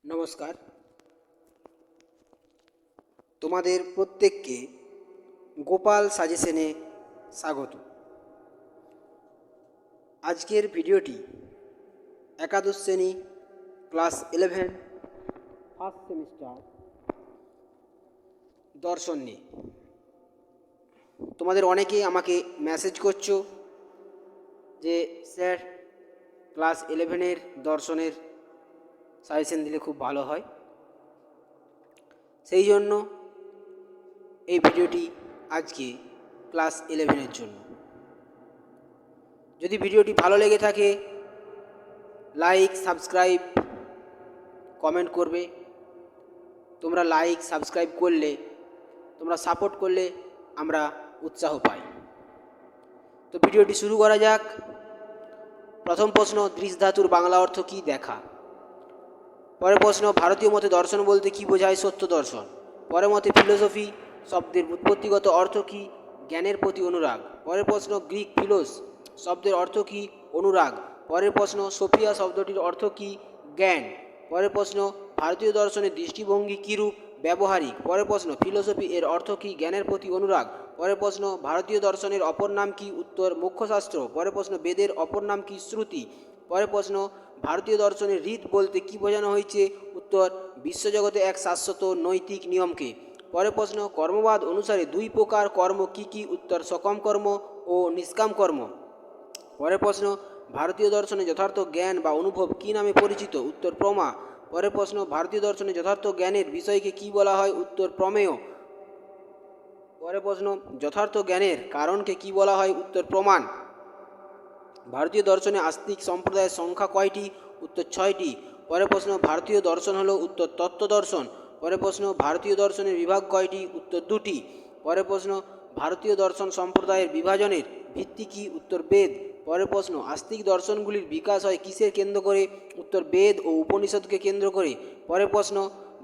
নমস্কার, তোমাদের প্রত্যেককে গোপাল সাজেশনে স্বাগত। আজকের ভিডিওটি একাদশ শ্রেণী ক্লাস 11 ফার্স্ট সেমিস্টার দর্শন নিয়ে। তোমাদের অনেকেই আমাকে মেসেজ করছো যে স্যার ক্লাস 11-এর দর্শনের সাজেশন দিলে খুব ভালো হয়। সেই জন্য এই ভিডিওটি আজকে ক্লাস 11-এর জন্য। যদি ভিডিওটি ভালো লেগে থাকে লাইক, সাবস্ক্রাইব, কমেন্ট করবে। তোমরা লাইক, সাবস্ক্রাইব করলে, তোমরা সাপোর্ট করলে আমরা উৎসাহ পাই। তো ভিডিওটি শুরু করা যাক। প্রথম প্রশ্ন, দৃশ ধাতুর বাংলা অর্থ কী দেখা। পরের প্রশ্ন, ভারতীয় মতে দর্শন বলতে কী বোঝায়? সত্য দর্শন। পরের মতে ফিলোসফি শব্দের উৎপত্তিগত অর্থ কী? জ্ঞানের প্রতি অনুরাগ। পরের প্রশ্ন, গ্রিক ফিলোস শব্দের অর্থ কী? অনুরাগ। পরের প্রশ্ন, সোফিয়া শব্দটির অর্থ কী? জ্ঞান। পরের প্রশ্ন, ভারতীয় দর্শনের দৃষ্টিভঙ্গি কীরূপ? ব্যবহারিক। পরের প্রশ্ন, ফিলোসফি এর অর্থ কী? জ্ঞানের প্রতি অনুরাগ। পরের প্রশ্ন, ভারতীয় দর্শনের অপর নাম কী? উত্তর, মোক্ষশাস্ত্র। পরের প্রশ্ন, বেদের অপর নাম কী? শ্রুতি। পরের প্রশ্ন, ভারতীয় দর্শনের রীত বলতে কী বোঝানো হয়েছে? উত্তর, বিশ্বজগতে এক শাশ্বত নৈতিক নিয়মকে। পরের প্রশ্ন, কর্মবাদ অনুসারে দুই প্রকার কর্ম কী কী? উত্তর, সকাম কর্ম ও নিষ্কাম কর্ম। পরের প্রশ্ন, ভারতীয় দর্শনে যথার্থ জ্ঞান বা অনুভব কী নামে পরিচিত? উত্তর, প্রমা। পরের প্রশ্ন, ভারতীয় দর্শনে যথার্থ জ্ঞানের বিষয়কে কী বলা হয়? উত্তর, প্রমেয়। পরের প্রশ্ন, যথার্থ জ্ঞানের কারণকে কী বলা হয়? উত্তর, প্রমাণ। ভারতীয় দর্শনে আস্তিক সম্প্রদায়ের সংখ্যা কয়টি? উত্তর, 6টি। পরের প্রশ্ন, ভারতীয় দর্শন হলো? উত্তর, তত্ত্ব দর্শন। পরের প্রশ্ন, ভারতীয় দর্শনের বিভাগ কয়টি? উত্তর, 2টি। পরের প্রশ্ন, ভারতীয় দর্শন সম্প্রদায়ের বিভাজনের ভিত্তি কী? উত্তর, বেদ। পরের প্রশ্ন, আস্তিক দর্শনগুলির বিকাশ হয় কিসের কেন্দ্র করে? উত্তর, বেদ ও উপনিষদকে কেন্দ্র করে। পরের প্রশ্ন,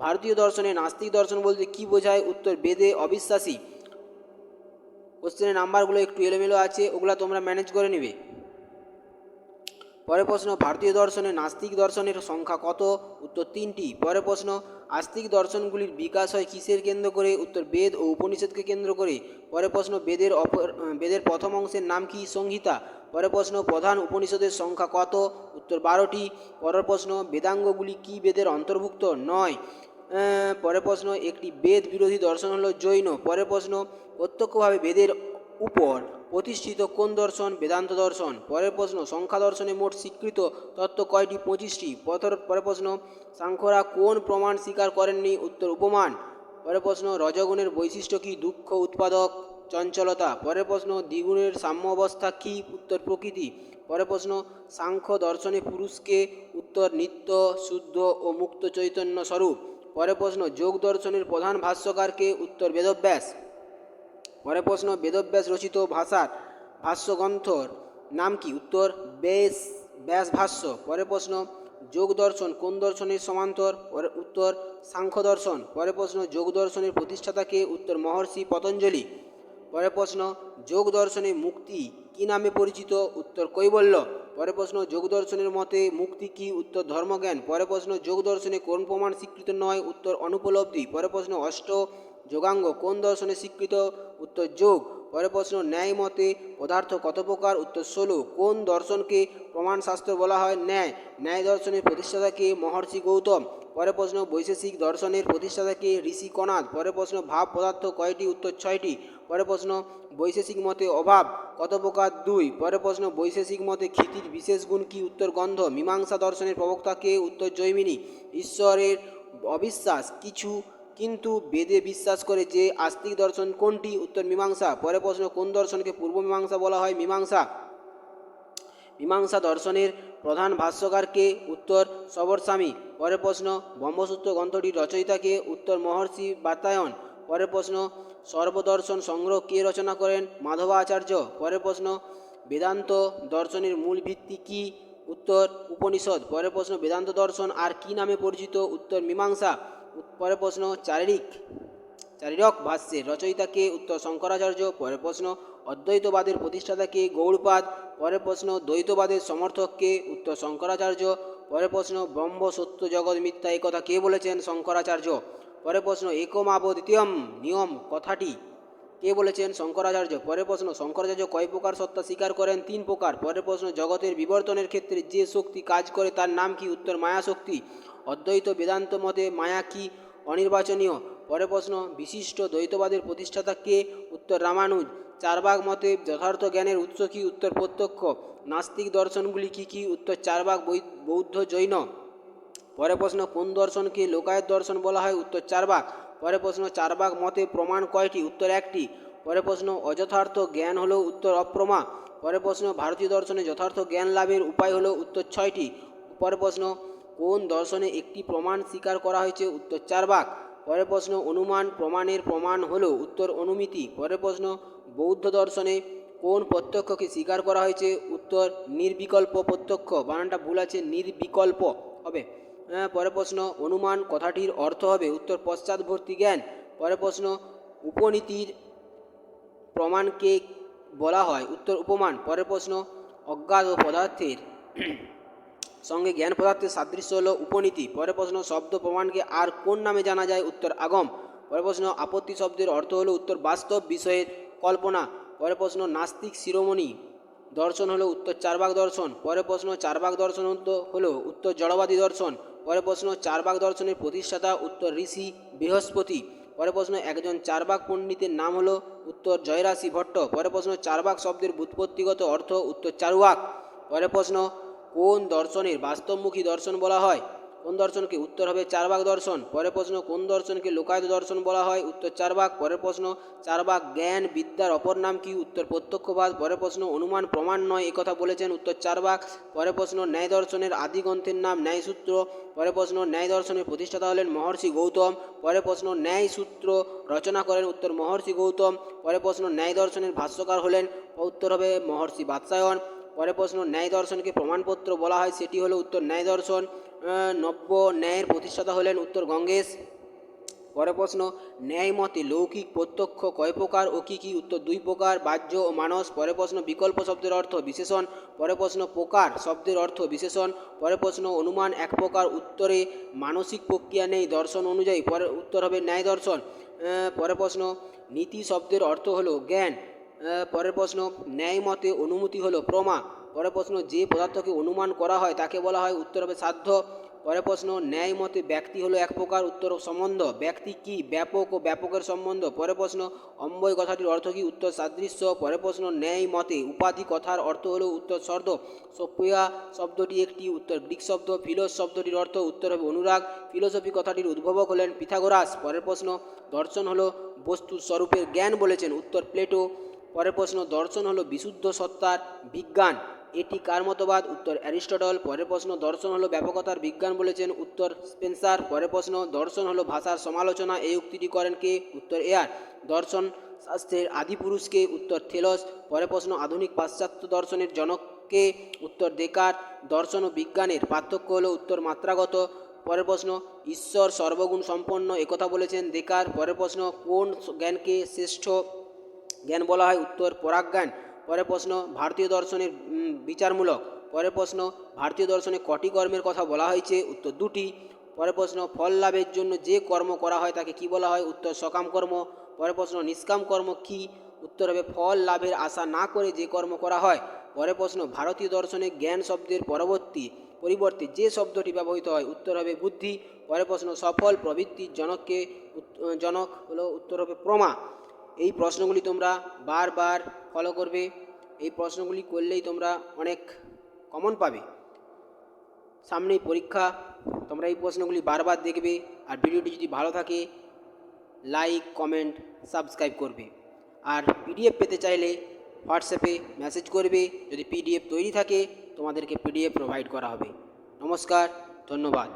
ভারতীয় দর্শনে নাস্তিক দর্শন বলতে কী বোঝায়? উত্তর, বেদে অবিশ্বাসী। কোশ্চেনের নাম্বারগুলো একটু এলোমেলো আছে, ওগুলো তোমরা ম্যানেজ করে নেবে। পরের প্রশ্ন, ভারতীয় দর্শনে নাস্তিক দর্শনের সংখ্যা কত? উত্তর, 3টি। পরের প্রশ্ন, আস্তিক দর্শনগুলির বিকাশ হয় কিসের কেন্দ্র করে? উত্তর, বেদ ও উপনিষদকে কেন্দ্র করে। পরের প্রশ্ন, বেদের প্রথম অংশের নাম কি? সংহিতা। পরের প্রশ্ন, প্রধান উপনিষদের সংখ্যা কত? উত্তর, 12টি। পরের প্রশ্ন, বেদাঙ্গগুলি কি বেদের অন্তর্ভুক্ত? নয়। পরের প্রশ্ন, একটি বেদ বিরোধী দর্শন হলো জৈন। পরের প্রশ্ন, প্রত্যক্ষভাবে বেদের উপর প্রতিষ্ঠিত কোন দর্শন? বেদান্ত দর্শন। পরের প্রশ্ন, সংখ্যা দর্শনে মোট স্বীকৃত তত্ত্ব কয়টি? 25টি। পরের প্রশ্ন, সাংখ্যরা কোন প্রমাণ স্বীকার করেননি? উত্তর, উপমান। পরের প্রশ্ন, রজগুণের বৈশিষ্ট্য কি? দুঃখ উৎপাদক, চঞ্চলতা। পরের প্রশ্ন, দ্বিগুণের সাম্য অবস্থা কি? উত্তর, প্রকৃতি। পরের প্রশ্ন, সাংখ্য দর্শনে পুরুষকে? উত্তর, নিত্য, শুদ্ধ ও মুক্ত চৈতন্য স্বরূপ। পরের প্রশ্ন, যোগ দর্শনের প্রধান ভাষ্যকারকে? উত্তর, বেদব্যাস। পরের প্রশ্ন, বেদব্যাস রচিত ভাষ্যগ্রন্থর নাম কি? উত্তর, ব্যাস ভাষ্য। পরের প্রশ্ন, যোগ দর্শন কোন দর্শনের সমান্তর? উত্তর, সাংখ্য দর্শন। পরের প্রশ্ন, যোগ দর্শনের প্রতিষ্ঠাতা কে? উত্তর, মহর্ষি পতঞ্জলি। পরের প্রশ্ন, যোগ দর্শনে মুক্তি কি নামে পরিচিত? উত্তর, কৈবল্য। পরের প্রশ্ন, যোগ দর্শনের মতে মুক্তি কি? উত্তর, ধর্মজ্ঞান। পরের প্রশ্ন, যোগ দর্শনে কোন প্রমাণ স্বীকৃত নয়? উত্তর, অনুপলব্ধি। পরের প্রশ্ন, যোগাঙ্গ কোন দর্শনে স্বীকৃত? উত্তর, যোগ। পরের প্রশ্ন, ন্যায় মতে পদার্থ কত প্রকার? উত্তর, 16। কোন দর্শনকে প্রমাণ শাস্ত্র বলা হয়? ন্যায়। ন্যায় দর্শনের প্রতিষ্ঠাতা কে? মহর্ষি গৌতম। পরের প্রশ্ন, বৈশেষিক দর্শনের প্রতিষ্ঠাতা কে? ঋষি কণাদ। পরের প্রশ্ন, ভাব পদার্থ কয়টি? উত্তর, 6টি। পরের প্রশ্ন, বৈশেষিক মতে অভাব কত প্রকার? 2। পরের প্রশ্ন, বৈশেষিক মতে ক্ষিতির বিশেষ গুণ কি? উত্তর, গন্ধ। মীমাংসা দর্শনের প্রবক্তা কে? উত্তর, জৈমিনী। ঈশ্বরের অবিশ্বাস কিন্তু বেদে বিশ্বাস করে যে আস্তিক দর্শন কোনটি? উত্তর, মীমাংসা। পরের প্রশ্ন, কোন দর্শনকে পূর্ব মীমাংসা বলা হয়? মীমাংসা। মীমাংসা দর্শনের প্রধান ভাষ্যকার কে? উত্তর, সবরস্বামী। পরের প্রশ্ন, ব্রহ্মসূত্র গ্রন্থটির রচয়িতা কে? উত্তর, মহর্ষি বাতায়ন। পরের প্রশ্ন, সর্বদর্শন সংগ্রহ কে রচনা করেন? মাধবাচার্য। পরের প্রশ্ন, বেদান্ত দর্শনের মূল ভিত্তি কি? উত্তর, উপনিষদ। পরের প্রশ্ন, বেদান্ত দর্শন আর কি নামে পরিচিত? উত্তর, মীমাংসা। পরের প্রশ্ন, চারিরক ভাষ্যের রচয়িতা কে? উত্তর, শঙ্করাচার্য। পরের প্রশ্ন, অদ্বৈতবাদের প্রতিষ্ঠাতা কে? গৌড়পাদ। পরের প্রশ্ন, দ্বৈতবাদের সমর্থক কে? উত্তর, শঙ্করাচার্য। পরের প্রশ্ন ব্রহ্ম সত্য জগৎ মিথ্যা এই কথা কে বলেছেন? শঙ্করাচার্য। পরের প্রশ্ন একমাব দ্বিতীয়ম নিয়ম কথাটি কে বলেছেন? শঙ্করাচার্য। পরের প্রশ্ন শঙ্করাচার্য কয় প্রকার সত্তা স্বীকার করেন? 3 প্রকার। পরের প্রশ্ন জগতের বিবর্তনের ক্ষেত্রে যে শক্তি কাজ করে তার নাম কি? উত্তর মায়া শক্তি। অদ্বৈত বেদান্ত মতে মায়া কি? অনির্বাচনীয়। পরের প্রশ্ন বিশিষ্ট দ্বৈতবাদের প্রতিষ্ঠাতা কে? উত্তর রামানুজ। চারবাগ মতে যথার্থ জ্ঞানের উৎস কি? উত্তর প্রত্যক্ষ। নাস্তিক দর্শনগুলি কি কি? উত্তর চারবাগ, বৌদ্ধ, জৈন। পরের প্রশ্ন কোন দর্শনকে লোকায়ত দর্শন বলা হয়? উত্তর চারবাগ। পরের প্রশ্ন চারবাগ মতে প্রমাণ কয়টি? উত্তর একটি। পরের প্রশ্ন অযথার্থ জ্ঞান হলো? উত্তর অপ্রমা। পরের প্রশ্ন ভারতীয় দর্শনে যথার্থ জ্ঞান লাভের উপায় হলো? উত্তর 6টি। পরের প্রশ্ন কোন দর্শনে একটি প্রমাণ স্বীকার করা হয়েছে? উত্তর চারবাগ। পরের প্রশ্ন অনুমান প্রমাণের প্রমাণ হলো? উত্তর অনুমিতি। পরের প্রশ্ন বৌদ্ধ দর্শনে কোন প্রত্যক্ষকে স্বীকার করা হয়েছে? উত্তর নির্বিকল্প প্রত্যক্ষ। বানানটা ভুল আছে, নির্বিকল্প হবে। পরের প্রশ্ন অনুমান কথাটির অর্থ হবে? উত্তর পশ্চাৎবর্তী জ্ঞান। পরের প্রশ্ন উপনীতির প্রমাণকে বলা হয়? উত্তর উপমান। পরের প্রশ্ন অজ্ঞাত পদার্থের সঙ্গে জ্ঞান পদার্থের সাদৃশ্য হল উপনীতি। পরের প্রশ্ন শব্দ প্রমাণকে আর কোন নামে জানা যায়? উত্তর আগম। পরের প্রশ্ন আপত্তি শব্দের অর্থ হলো? উত্তর বাস্তব বিষয়ের কল্পনা। পরের প্রশ্ন নাস্তিক শিরোমণি দর্শন হলো? উত্তর চারবাগ দর্শন। পরের প্রশ্ন চারবাগ দর্শন হলো? উত্তর জড়বাদী দর্শন। পরের প্রশ্ন চারবাগ দর্শনের প্রতিষ্ঠাতা? উত্তর ঋষি বৃহস্পতি। পরের প্রশ্ন একজন চারবাগ পণ্ডিতের নাম হলো? উত্তর জয়রাশি ভট্ট। পরের প্রশ্ন চারবাগ শব্দের ব্যুৎপত্তিগত অর্থ? উত্তর চারুয়াক। পরের প্রশ্ন কোন দর্শনের বাস্তবমুখী দর্শন বলা হয়? কোন দর্শনকে? উত্তর হবে চারবাগ দর্শন। পরের প্রশ্ন কোন দর্শনকে লোকায়ত দর্শন বলা হয়? উত্তর চারবাগ। পরের প্রশ্ন চারবাগ জ্ঞান বিদ্যার অপর নাম কি? উত্তর প্রত্যক্ষবাদ। পরের প্রশ্ন অনুমান প্রমাণ নয় একথা বলেছেন? উত্তর চারবাগ। পরের প্রশ্ন ন্যায় দর্শনের আদি গ্রন্থের নাম? ন্যায়সূত্র। পরের প্রশ্ন ন্যায় দর্শনের প্রতিষ্ঠাতা হলেন মহর্ষি গৌতম। পরের প্রশ্ন ন্যায় সূত্র রচনা করেন? উত্তর মহর্ষি গৌতম। পরের প্রশ্ন ন্যায় দর্শনের ভাষ্যকার হলেন? উত্তর হবে মহর্ষি বাৎসায়ন। পরের প্রশ্ন ন্যায় দর্শনকে প্রমাণপত্র বলা হয়? সেটি হলো উত্তর ন্যায় দর্শন। নব্য ন্যায়ের প্রতিষ্ঠাতা হলেন? উত্তর গঙ্গেশ। পরের প্রশ্ন ন্যায় মতে লৌকিক প্রত্যক্ষ কয় প্রকার ও কী কী? উত্তর 2 প্রকার, বাহ্য ও মানস। পরের প্রশ্ন বিকল্প শব্দের অর্থ? বিশেষণ। পরের প্রশ্ন প্রকার শব্দের অর্থ? বিশেষণ। পরের প্রশ্ন অনুমান এক প্রকার, উত্তরে মানসিক প্রক্রিয়া নেই দর্শন অনুযায়ী। পরের উত্তর হবে ন্যায় দর্শন। পরের প্রশ্ন নীতি শব্দের অর্থ হলো জ্ঞান। পরের প্রশ্ন ন্যায় মতে অনুমতি হলো প্রমা। পরের প্রশ্ন যে পদার্থকে অনুমান করা হয় তাকে বলা হয়? উত্তর হবে সাধ্য। পরের প্রশ্ন ন্যায় মতে ব্যক্তি হলো এক প্রকার, উত্তর সম্বন্ধ। ব্যক্তি কি? ব্যাপক ও ব্যাপকের সম্বন্ধ। পরের প্রশ্ন অম্বয় কথাটির অর্থ কি? উত্তর সাদৃশ্য। পরের প্রশ্ন ন্যায় মতে উপাধি কথার অর্থ হলো? উত্তর স্বর্গ। সোফিয়া শব্দটি একটি, উত্তর গ্রিক শব্দ। ফিলোস শব্দটির অর্থ? উত্তর হবে অনুরাগ। ফিলোসফি কথাটির উদ্ভাবক হলেন পিথাগোরাস। পরের প্রশ্ন দর্শন হলো বস্তু স্বরূপের জ্ঞান বলেছেন? উত্তর প্লেটো। পরের প্রশ্ন দর্শন হলো বিশুদ্ধ সত্তার বিজ্ঞান, এটি কার মতবাদ? উত্তর অ্যারিস্টটল। পরের প্রশ্ন দর্শন হলো ব্যাপকতার বিজ্ঞান বলেছেন? উত্তর স্পেন্সার। পরের প্রশ্ন দর্শন হলো ভাষার সমালোচনা, এই উক্তিটি করেন কে? উত্তর এয়ার। দর্শন শাস্ত্রের আদিপুরুষকে? উত্তর থেলস। পরের প্রশ্ন আধুনিক পাশ্চাত্য দর্শনের জনককে? উত্তর দেকার। দর্শন ও বিজ্ঞানের পার্থক্য হলো? উত্তর মাত্রাগত। পরের প্রশ্ন ঈশ্বর সর্বগুণ সম্পন্ন একথা বলেছেন দেকার। পরের প্রশ্ন কোন জ্ঞানকে শ্রেষ্ঠ জ্ঞান বলা হয়? উত্তর পরাজ্ঞান। পরের প্রশ্ন ভারতীয় দর্শনের বিচারমূলক। পরের প্রশ্ন ভারতীয় দর্শনে কটি কর্মের কথা বলা হয়েছে? উত্তর 2টি। পরের প্রশ্ন ফল লাভের জন্য যে কর্ম করা হয় তাকে কি বলা হয়? উত্তর সকাম কর্ম। পরের প্রশ্ন নিষ্কাম কর্ম কি? উত্তর হবে ফল লাভের আশা না করে যে কর্ম করা হয়। পরের প্রশ্ন ভারতীয় দর্শনে জ্ঞান শব্দের পরিবর্তে যে শব্দটি ব্যবহৃত হয়? উত্তর হবে বুদ্ধি। পরের প্রশ্ন সফল প্রবৃত্তির জনক হলো? উত্তর হবে প্রমা। এই প্রশ্নগুলি তোমরা বারবার ফলো করবে। এই প্রশ্নগুলি করলেই তোমরা অনেক কমন পাবে। সামনেই পরীক্ষা, তোমরা এই প্রশ্নগুলি বারবার দেখবে। আর ভিডিওটি যদি ভালো থাকে লাইক, কমেন্ট, সাবস্ক্রাইব করবে। আর পিডিএফ পেতে চাইলে হোয়াটসঅ্যাপে মেসেজ করবে। যদি পিডিএফ তৈরি থাকে তোমাদেরকে পিডিএফ প্রোভাইড করা হবে। নমস্কার, ধন্যবাদ।